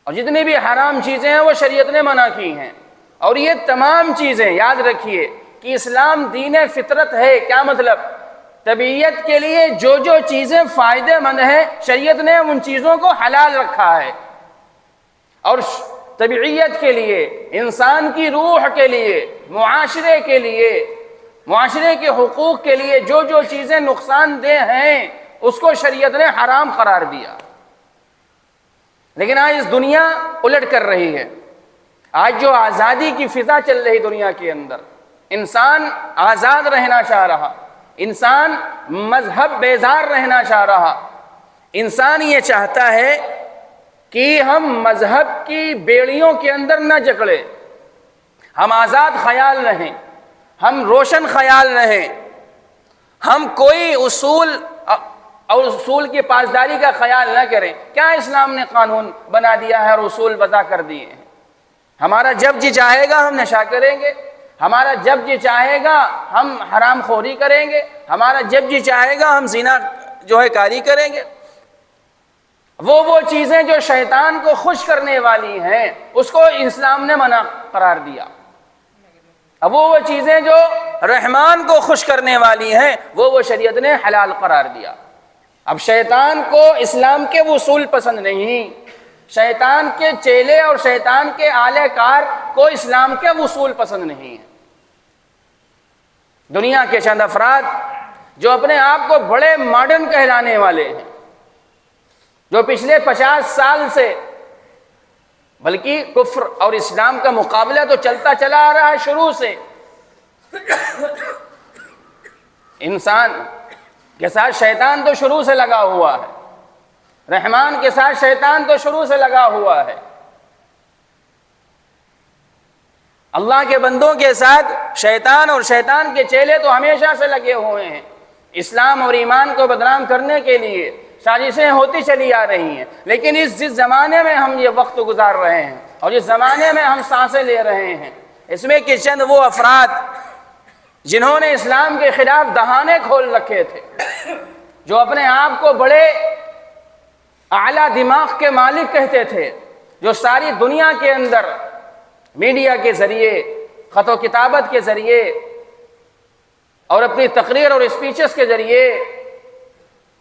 اور جتنی بھی حرام چیزیں ہیں وہ شریعت نے منع کی ہیں۔ اور یہ تمام چیزیں یاد رکھیے کہ اسلام دین فطرت ہے۔ کیا مطلب؟ طبیعت کے لیے جو جو چیزیں فائدہ مند ہیں شریعت نے ان چیزوں کو حلال رکھا ہے، اور طبیعت کے لیے، انسان کی روح کے لیے، معاشرے کے لیے، معاشرے کے حقوق کے لیے جو جو چیزیں نقصان دہ ہیں اس کو شریعت نے حرام قرار دیا۔ لیکن آج اس دنیا الٹ کر رہی ہے۔ آج جو آزادی کی فضا چل رہی دنیا کے اندر، انسان آزاد رہنا چاہ رہا، انسان مذہب بیزار رہنا چاہ رہا، انسان یہ چاہتا ہے کہ ہم مذہب کی بیڑیوں کے اندر نہ جکڑے، ہم آزاد خیال رہیں، ہم روشن خیال رہیں، ہم کوئی اصول اور اصول کی پاسداری کا خیال نہ کریں۔ کیا اسلام نے قانون بنا دیا ہے اور اصول وضع کر دیے ہیں؟ ہمارا جب جی چاہے گا ہم نشہ کریں گے، ہمارا جب جی چاہے گا ہم حرام خوری کریں گے، ہمارا جب جی چاہے گا ہم زنا کاری کریں گے۔ وہ چیزیں جو شیطان کو خوش کرنے والی ہیں اس کو اسلام نے منع قرار دیا۔ اب وہ چیزیں جو رحمان کو خوش کرنے والی ہیں وہ شریعت نے حلال قرار دیا۔ اب شیطان کو اسلام کے اصول پسند نہیں، شیطان کے چیلے اور شیطان کے اعلی کار کو اسلام کے اصول پسند نہیں ہیں۔ دنیا کے چند افراد جو اپنے آپ کو بڑے ماڈرن کہلانے والے ہیں، جو پچھلے 50 سال سے، بلکہ کفر اور اسلام کا مقابلہ تو چلتا چلا آ رہا ہے شروع سے، انسان کے ساتھ شیطان تو شروع سے لگا ہوا ہے، رحمان کے ساتھ شیطان تو شروع سے لگا ہوا ہے، اللہ کے بندوں کے ساتھ شیطان اور شیطان کے چیلے تو ہمیشہ سے لگے ہوئے ہیں۔ اسلام اور ایمان کو بدنام کرنے کے لیے سازشیں ہوتی چلی آ رہی ہیں، لیکن جس زمانے میں ہم یہ وقت گزار رہے ہیں اور جس زمانے میں ہم سانسیں لے رہے ہیں، اس میں کہ چند وہ افراد جنہوں نے اسلام کے خلاف دہانے کھول رکھے تھے، جو اپنے آپ کو بڑے اعلیٰ دماغ کے مالک کہتے تھے، جو ساری دنیا کے اندر میڈیا کے ذریعے، خط و کتابت کے ذریعے اور اپنی تقریر اور اسپیچز کے ذریعے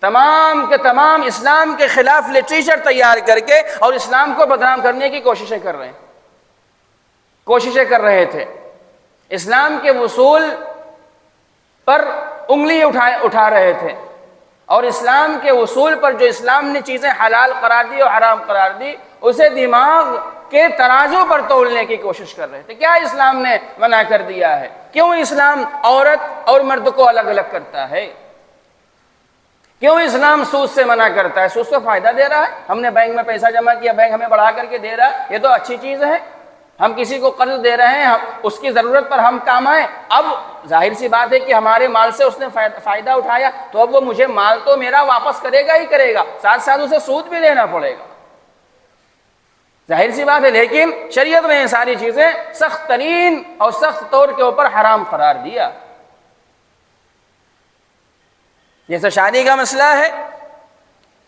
تمام کے تمام اسلام کے خلاف لٹریچر تیار کر کے اور اسلام کو بدنام کرنے کی کوششیں کر رہے تھے، اسلام کے اصول پر انگلی اٹھا رہے تھے، اور اسلام کے اصول پر جو اسلام نے چیزیں حلال قرار دی اور حرام قرار دی اسے دماغ کے ترازو پر تولنے کی کوشش کر رہے تھے۔ کیا اسلام نے منع کر دیا ہے؟ کیوں اسلام عورت اور مرد کو الگ الگ کرتا ہے؟ کیوں اسلام سود سے منع کرتا ہے؟ سود سے فائدہ دے رہا ہے، ہم نے بینک میں پیسہ جمع کیا، بینک ہمیں بڑھا کر کے دے رہا ہے، یہ تو اچھی چیز ہے۔ ہم کسی کو قرض دے رہے ہیں، اس کی ضرورت پر ہم کام آئیں، اب ظاہر سی بات ہے کہ ہمارے مال سے اس نے فائدہ اٹھایا تو اب وہ مجھے مال تو میرا واپس کرے گا ہی کرے گا، ساتھ ساتھ اسے سود بھی دینا پڑے گا، ظاہر سی بات ہے۔ لیکن شریعت نے یہ ساری چیزیں سخت ترین اور سخت طور کے اوپر حرام قرار دیا۔ جیسے شادی کا مسئلہ ہے،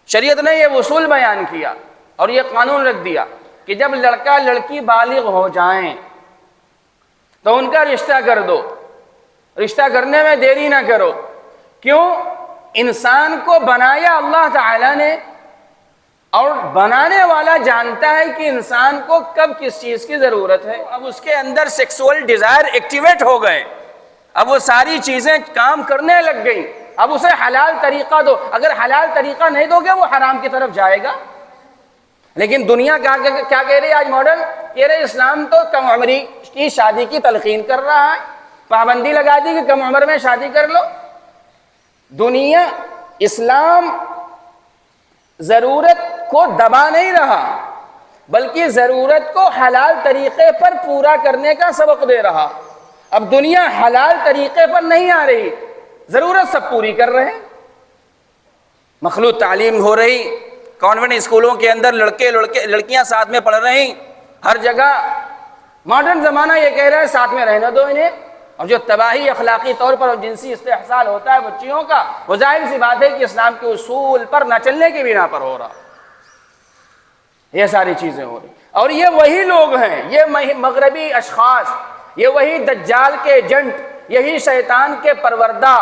شریعت نے یہ اصول بیان کیا اور یہ قانون رکھ دیا کہ جب لڑکا لڑکی بالغ ہو جائیں تو ان کا رشتہ کر دو، رشتہ کرنے میں دیری نہ کرو۔ کیوں؟ انسان کو بنایا اللہ تعالی نے، اور بنانے والا جانتا ہے کہ انسان کو کب کس چیز کی ضرورت ہے۔ اب اس کے اندر سیکسول ڈیزائر ایکٹیویٹ ہو گئے، اب وہ ساری چیزیں کام کرنے لگ گئی، اب اسے حلال طریقہ دو، اگر حلال طریقہ نہیں دو گے وہ حرام کی طرف جائے گا۔ لیکن دنیا کیا کہہ رہی ہے آج ماڈرن؟ کہہ رہے اسلام تو کم عمری کی شادی کی تلقین کر رہا ہے، پابندی لگا دی کہ کم عمر میں شادی کر لو۔ دنیا، اسلام ضرورت کو دبا نہیں رہا بلکہ ضرورت کو حلال طریقے پر پورا کرنے کا سبق دے رہا۔ اب دنیا حلال طریقے پر نہیں آ رہی، ضرورت سب پوری کر رہے ہیں۔ مخلوط تعلیم ہو رہی، کانوینٹ اسکولوں کے اندر لڑکیاں ساتھ میں پڑھ رہی، ہر جگہ ماڈرن زمانہ یہ کہہ رہا ہے ساتھ میں رہنے دو انہیں، اور جو تباہی اخلاقی طور پر اور جنسی استحصال ہوتا ہے بچیوں کا، وہ ظاہر سی بات ہے کہ اسلام کے اصول پر نہ چلنے کی بنا پر ہو رہا۔ یہ ساری چیزیں ہو رہی. اور یہ وہی لوگ ہیں، یہ مغربی اشخاص، یہ وہی دجال کے ایجنٹ، یہی شیطان کے پروردہ،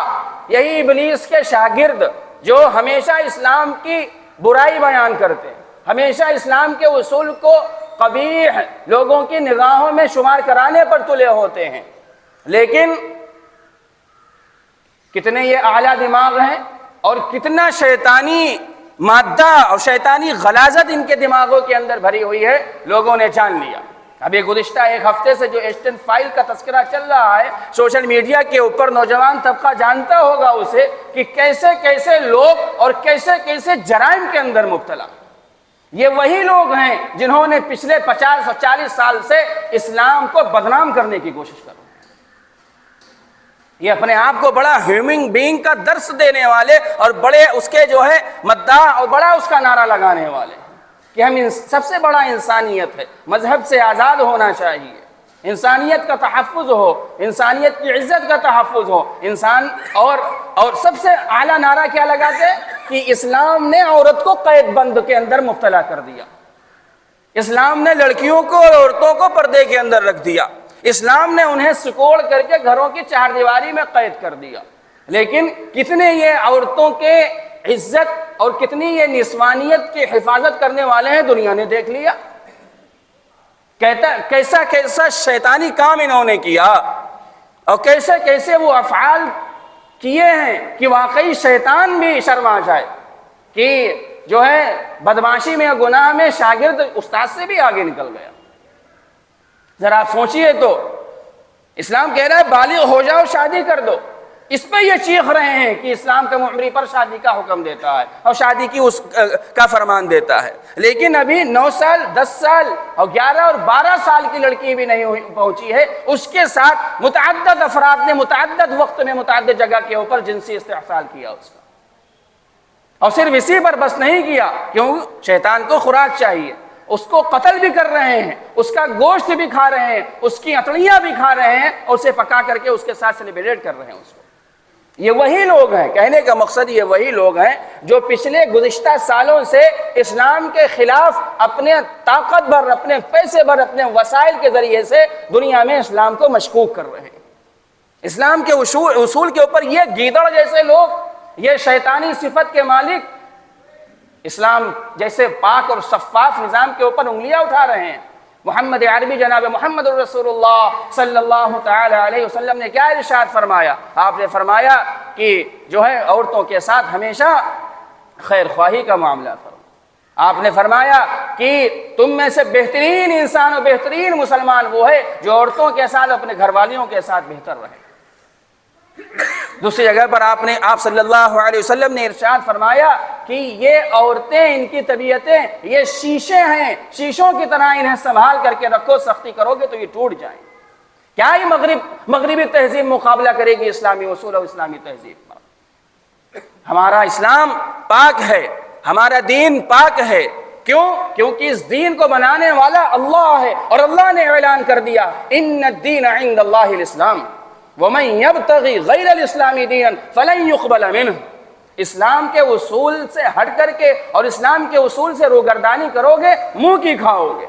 یہی ابلیس کے شاگرد جو ہمیشہ اسلام کی برائی بیان کرتے ہیں، ہمیشہ اسلام کے اصول کو قبیح لوگوں کی نگاہوں میں شمار کرانے پر تلے ہوتے ہیں. لیکن کتنے یہ اعلیٰ دماغ ہیں اور کتنا شیطانی مادہ اور شیطانی غلاظت ان کے دماغوں کے اندر بھری ہوئی ہے، لوگوں نے جان لیا. ابھی گزشتہ ایک ہفتے سے جو ایسٹن فائل کا تذکرہ چل رہا ہے سوشل میڈیا کے اوپر، نوجوان طبقہ جانتا ہوگا اسے کہ کیسے کیسے لوگ اور کیسے کیسے جرائم کے اندر مبتلا. یہ وہی لوگ ہیں جنہوں نے پچھلے 50 اور 40 سال سے اسلام کو بدنام کرنے کی کوشش کر رہے ہیں. یہ اپنے آپ کو بڑا ہیومن بینگ کا درس دینے والے اور بڑے اس کے جو ہے مداح اور بڑا اس کا نعرہ لگانے والے کہ ہم سب سے بڑا انسانیت ہے، مذہب سے آزاد ہونا چاہیے، انسانیت کا تحفظ ہو، انسانیت کی عزت کا تحفظ ہو. انسان اور سب سے اعلیٰ نعرہ کیا لگاتے ہیں کہ اسلام نے عورت کو قید بند کے اندر مبتلا کر دیا، اسلام نے لڑکیوں کو اور عورتوں کو پردے کے اندر رکھ دیا، اسلام نے انہیں سکوڑ کر کے گھروں کی چار دیواری میں قید کر دیا. لیکن کتنے یہ عورتوں کے عزت اور کتنی یہ نسوانیت کی حفاظت کرنے والے ہیں، دنیا نے دیکھ لیا. کیسا کیسا شیطانی کام انہوں نے کیا اور کیسے کیسے وہ افعال کیے ہیں کہ واقعی شیطان بھی شرما جائے کہ جو ہے بدماشی میں گناہ میں شاگرد استاد سے بھی آگے نکل گیا. ذرا آپ سوچئے تو اسلام کہہ رہا ہے بالغ ہو جاؤ شادی کر دو، اس پہ یہ چیخ رہے ہیں کہ اسلام کے معمری پر شادی کا حکم دیتا ہے اور شادی کی اس کا فرمان دیتا ہے. لیکن ابھی 9 سال 10 سال اور 11 اور 12 سال کی لڑکی بھی نہیں پہنچی ہے، اس کے ساتھ متعدد افراد نے متعدد وقت میں متعدد جگہ کے اوپر جنسی استحصال کیا اس کا. اور صرف اسی پر بس نہیں کیا، کیوں؟ شیطان کو خوراک چاہیے، اس کو قتل بھی کر رہے ہیں، اس کا گوشت بھی کھا رہے ہیں، اس کی اتڑیاں بھی کھا رہے ہیں اور اسے پکا کر کے اس کے ساتھ سیلیبریٹ کر رہے ہیں اس کو. یہ وہی لوگ ہیں، کہنے کا مقصد یہ وہی لوگ ہیں جو پچھلے گزشتہ سالوں سے اسلام کے خلاف اپنے طاقت بھر، اپنے پیسے بھر، اپنے وسائل کے ذریعے سے دنیا میں اسلام کو مشکوک کر رہے ہیں. اسلام کے اصول کے اوپر یہ گیدڑ جیسے لوگ، یہ شیطانی صفت کے مالک اسلام جیسے پاک اور شفاف نظام کے اوپر انگلیاں اٹھا رہے ہیں. محمد عربی جناب محمد رسول اللہ صلی اللہ تعالی علیہ وسلم نے کیا ارشاد فرمایا؟ آپ نے فرمایا کہ جو ہے عورتوں کے ساتھ ہمیشہ خیر خواہی کا معاملہ کرو. آپ نے فرمایا کہ تم میں سے بہترین انسان اور بہترین مسلمان وہ ہے جو عورتوں کے ساتھ اپنے گھر والیوں کے ساتھ بہتر رہے. دوسری جگہ پر آپ صلی اللہ علیہ وسلم نے ارشاد فرمایا کہ یہ عورتیں، ان کی طبیعتیں یہ شیشے ہیں، شیشوں کی طرح انہیں سنبھال کر کے رکھو، سختی کرو گے تو یہ ٹوٹ جائیں. کیا ہی مغربی تہذیب مقابلہ کرے گی اسلامی اصول اور اسلامی تہذیب پر؟ ہمارا اسلام پاک ہے، ہمارا دین پاک ہے. کیوں؟ کیونکہ اس دین کو بنانے والا اللہ ہے اور اللہ نے اعلان کر دیا ان الدین عند اللہ الاسلام وَمَن يَبْتَغِي غَيْرَ الْإِسْلَامِ دِينًا فَلَن يُقْبَلَ مِنْهُ. اسلام کے اصول سے ہٹ کر کے اور اسلام کے اصول سے روگردانی کرو گے، منہ کی کھاؤ گے.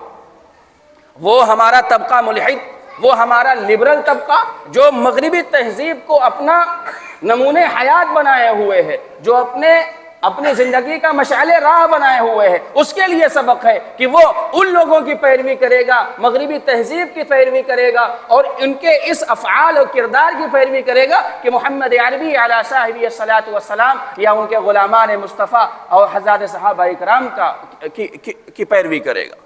وہ ہمارا طبقہ ملحد، وہ ہمارا لبرل طبقہ جو مغربی تہذیب کو اپنا نمونے حیات بنائے ہوئے ہے، جو اپنی زندگی کا مشعل راہ بنائے ہوئے ہیں، اس کے لیے سبق ہے کہ وہ ان لوگوں کی پیروی کرے گا، مغربی تہذیب کی پیروی کرے گا اور ان کے اس افعال اور کردار کی پیروی کرے گا کہ محمد عربی علیہ صاحبہ الصلاۃ والسلام یا ان کے غلامان مصطفیٰ اور حضرات صحابہ کرام کی پیروی کرے گا.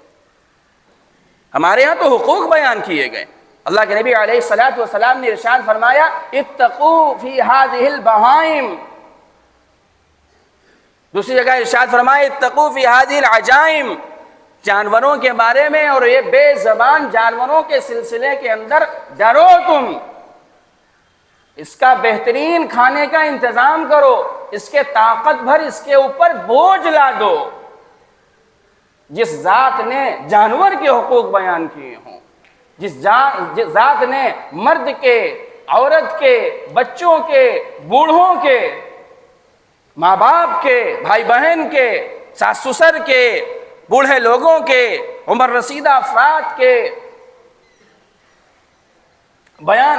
ہمارے ہاں تو حقوق بیان کیے گئے. اللہ کے نبی علیہ الصلاۃ والسلام نے ارشاد فرمایا اتقوا فی ہذہ البہائم. دوسری جگہ ارشاد فرمائے اتقوا فی ہذہ العجائم. جانوروں کے بارے میں اور یہ بے زبان جانوروں کے سلسلے کے اندر ڈرو تم. اس کا بہترین کھانے کا انتظام کرو، اس کے طاقت بھر اس کے اوپر بوجھ لا دو. جس ذات نے جانور کے حقوق بیان کیے ہوں، جس ذات نے مرد کے، عورت کے، بچوں کے، بوڑھوں کے، ماں باپ کے، بھائی بہن کے، ساس سسر کے، بوڑھے لوگوں کے، عمر رسیدہ افراد کے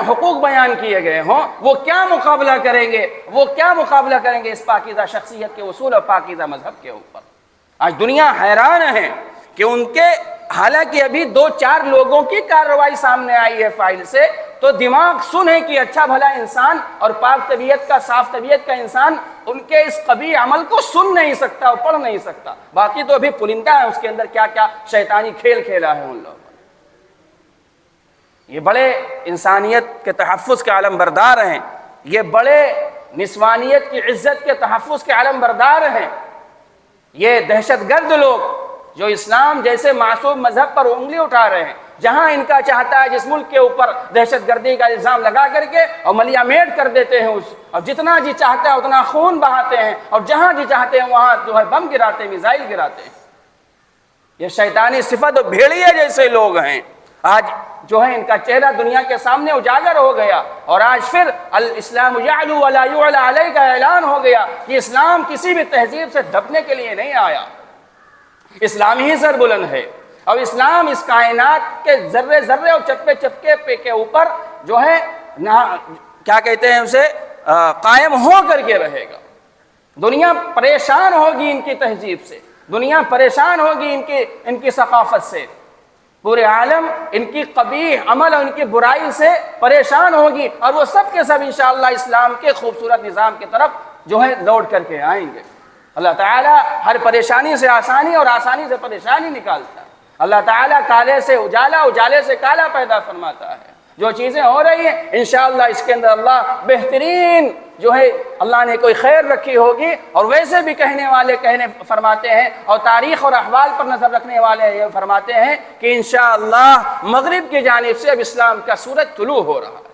حقوق بیان کیے گئے ہوں، وہ کیا مقابلہ کریں گے، وہ کیا مقابلہ کریں گے اس پاکیزہ شخصیت کے اصول اور پاکیزہ مذہب کے اوپر۔ آج دنیا حیران ہے کہ ان کے، حالانکہ ابھی 2-4 لوگوں کی کارروائی سامنے آئی ہے فائل سے، تو دماغ سنے کہ اچھا بھلا انسان اور پاک طبیعت کا، صاف طبیعت کا انسان ان کے اس قبیح عمل کو سن نہیں سکتا اور پڑھ نہیں سکتا، باقی تو ابھی پرندہ ہے، اس کے اندر کیا کیا شیطانی کھیل کھیلا ہے ان لوگوں نے۔ یہ بڑے انسانیت کے تحفظ کے علم بردار ہیں، یہ بڑے نسوانیت کی عزت کے تحفظ کے علم بردار ہیں۔ یہ دہشت گرد لوگ جو اسلام جیسے معصوم مذہب پر انگلی اٹھا رہے ہیں، جہاں ان کا چاہتا ہے جس ملک کے اوپر دہشت گردی کا الزام لگا کر کے اور ملیا میٹ کر دیتے ہیں اور جتنا جی چاہتا ہے اتنا خون بہاتے ہیں، اور جہاں جی چاہتے ہیں وہاں جو ہے بم گراتے ہیں، میزائل گراتے ہیں۔ یہ شیطانی صفت اور بھیڑیے جیسے لوگ ہیں، آج جو ہے ان کا چہرہ دنیا کے سامنے اجاگر ہو گیا، اور آج پھر الاسلام یعلو ولا یعلی علیہ کا اعلان ہو گیا کہ اسلام کسی بھی تہذیب سے دبنے کے لیے نہیں آیا، اسلام ہی سر بلند ہے، اور اسلام اس کائنات کے ذرے ذرے اور چپے چپکے کے اوپر جو ہے کیا کہتے ہیں اسے قائم ہو کر کے رہے گا۔ دنیا پریشان ہوگی ان کی تہذیب سے، دنیا پریشان ہوگی ان کی ثقافت سے، پورے عالم ان کی قبیح عمل اور ان کی برائی سے پریشان ہوگی، اور وہ سب کے سب انشاءاللہ اسلام کے خوبصورت نظام کی طرف جو ہے لوٹ کر کے آئیں گے۔ اللہ تعالیٰ ہر پریشانی سے آسانی اور آسانی سے پریشانی نکالتا ہے۔ اللہ تعالیٰ کالے سے اجالا، اجالے سے کالا پیدا فرماتا ہے۔ جو چیزیں ہو رہی ہیں انشاءاللہ اس کے اندر اللہ بہترین جو ہے اللہ نے کوئی خیر رکھی ہوگی، اور ویسے بھی کہنے والے فرماتے ہیں، اور تاریخ اور احوال پر نظر رکھنے والے یہ فرماتے ہیں کہ انشاءاللہ مغرب کی جانب سے اب اسلام کا سورج طلوع ہو رہا ہے۔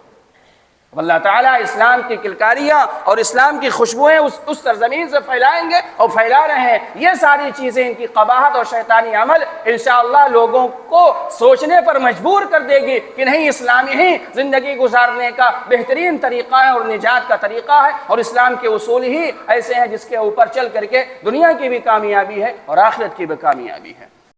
اللہ تعالیٰ اسلام کی کلکاریاں اور اسلام کی خوشبوئیں اس سرزمین سے پھیلائیں گے اور پھیلا رہے ہیں۔ یہ ساری چیزیں، ان کی قباحت اور شیطانی عمل انشاءاللہ لوگوں کو سوچنے پر مجبور کر دے گی کہ نہیں، اسلام ہی زندگی گزارنے کا بہترین طریقہ ہے اور نجات کا طریقہ ہے، اور اسلام کے اصول ہی ایسے ہیں جس کے اوپر چل کر کے دنیا کی بھی کامیابی ہے اور آخرت کی بھی کامیابی ہے۔